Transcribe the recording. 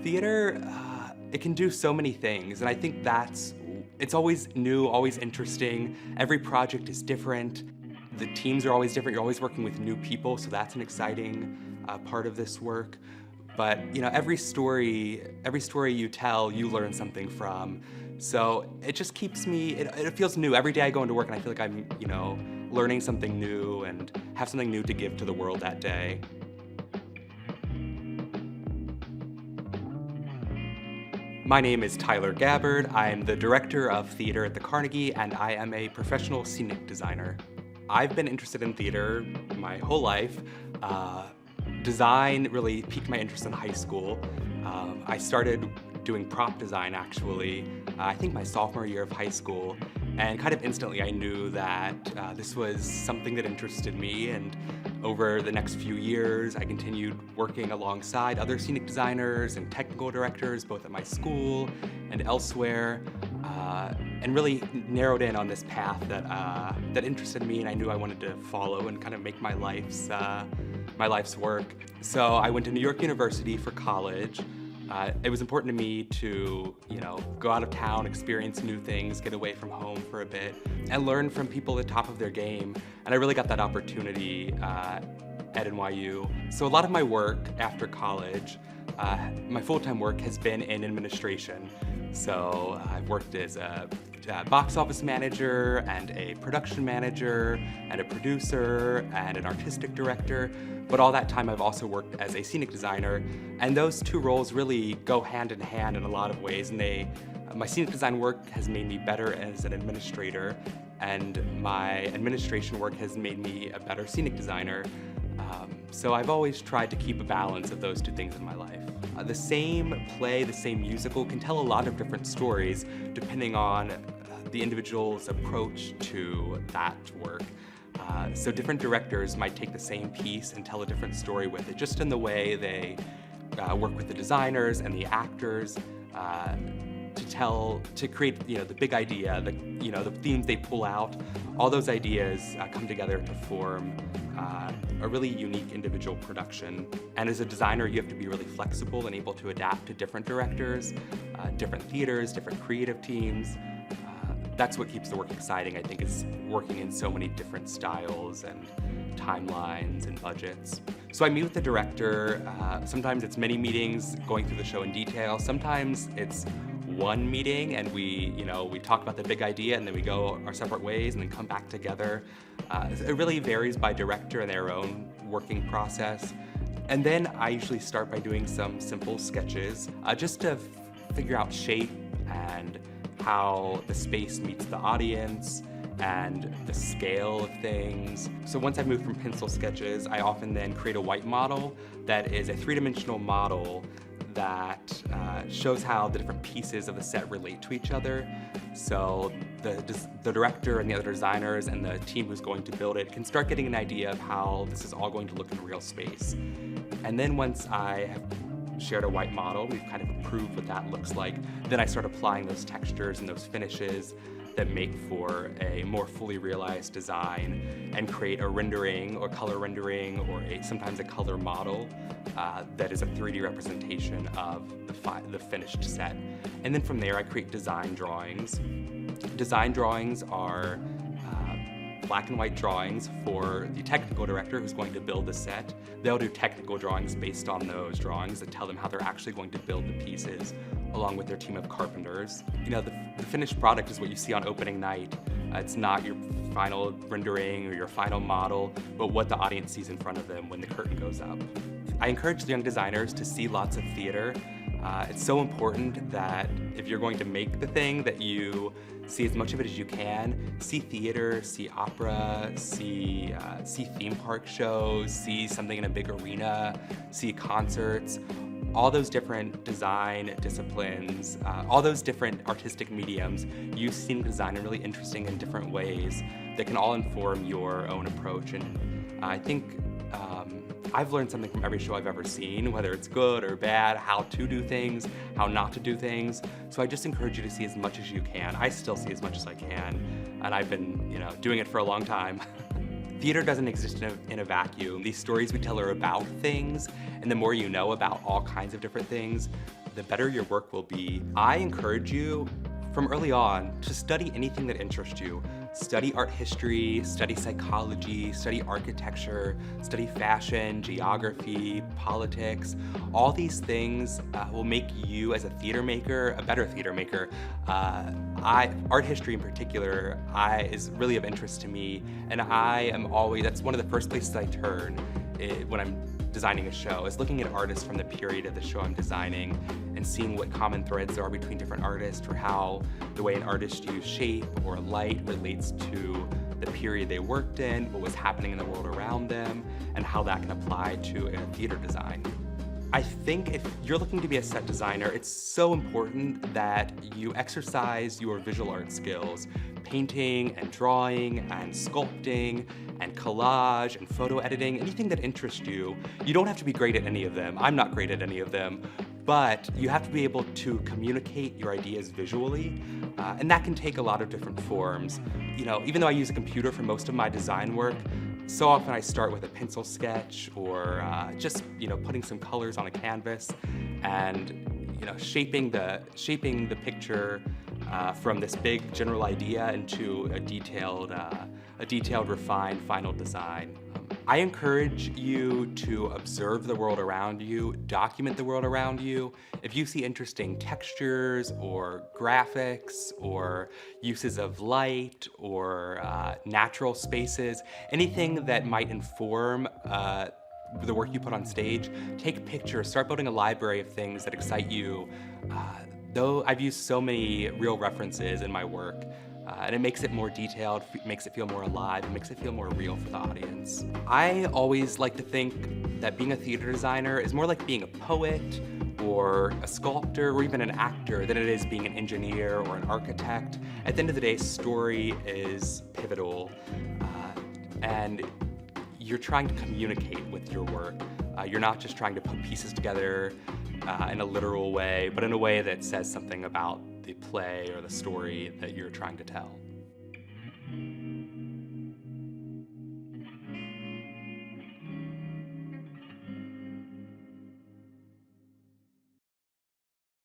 Theater, it can do so many things, and I think it's always new, always interesting. Every project is different. The teams are always different. You're always working with new people, so that's an exciting part of this work. But every story you tell, you learn something from. So it just keeps me. It feels new every day I go into work, and I feel like I'm learning something new and have something new to give to the world that day. My name is Tyler Gabbard. I'm the director of theater at the Carnegie, and I am a professional scenic designer. I've been interested in theater my whole life. Design really piqued my interest in high school. I started doing prop design actually, I think my sophomore year of high school, and kind of instantly I knew that this was something that interested me, and over the next few years I continued working alongside other scenic designers and technical directors both at my school and elsewhere, and really narrowed in on this path that interested me and I knew I wanted to follow and kind of make my life's work. So I went to New York University for college. It was important to me to, go out of town, experience new things, get away from home for a bit, and learn from people at the top of their game. And I really got that opportunity at NYU. So a lot of my work after college, my full-time work has been in administration. So I've worked as a box office manager and a production manager and a producer and an artistic director. But all that time I've also worked as a scenic designer, and those two roles really go hand in hand in a lot of ways. And my scenic design work has made me better as an administrator, and my administration work has made me a better scenic designer. So I've always tried to keep a balance of those two things in my life. The same play, the same musical can tell a lot of different stories depending on the individual's approach to that work. So different directors might take the same piece and tell a different story with it, just in the way they work with the designers and the actors to create the big idea, the themes they pull out. All those ideas come together to form a really unique individual production. And as a designer, you have to be really flexible and able to adapt to different directors, different theaters, different creative teams. That's what keeps the work exciting, I think, is working in so many different styles and timelines and budgets. So I meet with the director. Sometimes it's many meetings going through the show in detail. Sometimes it's one meeting and we talk about the big idea and then we go our separate ways and then come back together. It really varies by director and their own working process. And then I usually start by doing some simple sketches just to figure out shape and how the space meets the audience and the scale of things. So once I've moved from pencil sketches, I often then create a white model that is a three-dimensional model that shows how the different pieces of the set relate to each other. So the director and the other designers and the team who's going to build it can start getting an idea of how this is all going to look in real space. And then once I have shared a white model, we've kind of approved what that looks like, then I start applying those textures and those finishes that make for a more fully realized design and create a rendering or color rendering or sometimes a color model that is a 3D representation of the finished set. And then from there I create design drawings. Design drawings are black and white drawings for the technical director who's going to build the set. They'll do technical drawings based on those drawings that tell them how they're actually going to build the pieces along with their team of carpenters. The finished product is what you see on opening night. It's not your final rendering or your final model, but what the audience sees in front of them when the curtain goes up. I encourage the young designers to see lots of theater. It's so important that if you're going to make the thing that you see as much of it as you can. See theater, see opera, see theme park shows, see something in a big arena, see concerts. All those different design disciplines, all those different artistic mediums use scenic design in really interesting and different ways that can all inform your own approach. And I think I've learned something from every show I've ever seen, whether it's good or bad, how to do things, how not to do things. So I just encourage you to see as much as you can. I still see as much as I can, and I've been, doing it for a long time. Theater doesn't exist in a vacuum. These stories we tell are about things, and the more you know about all kinds of different things, the better your work will be. I encourage you from early on to study anything that interests you. Study art history, study psychology, study architecture, study fashion, geography, politics. All these things will make you as a theater maker a better theater maker. Art history in particular is really of interest to me, and that's one of the first places I turn when I'm designing a show, is looking at artists from the period of the show I'm designing and seeing what common threads there are between different artists, or how the way an artist used shape or light relates to the period they worked in, what was happening in the world around them, and how that can apply to a theater design. I think if you're looking to be a set designer, it's so important that you exercise your visual art skills, painting and drawing and sculpting and collage and photo editing, anything that interests you. You don't have to be great at any of them. I'm not great at any of them, but you have to be able to communicate your ideas visually, and that can take a lot of different forms. You know, even though I use a computer for most of my design work, so often I start with a pencil sketch or just putting some colors on a canvas and shaping the picture from this big general idea into a detailed, refined final design. I encourage you to observe the world around you, document the world around you. If you see interesting textures or graphics or uses of light or natural spaces, anything that might inform the work you put on stage, take pictures, start building a library of things that excite you. Though I've used so many real references in my work, and it makes it more detailed, makes it feel more alive, makes it feel more real for the audience. I always like to think that being a theater designer is more like being a poet or a sculptor or even an actor than it is being an engineer or an architect. At the end of the day, story is pivotal, and you're trying to communicate with your work. You're not just trying to put pieces together in a literal way, but in a way that says something about the play or the story that you're trying to tell.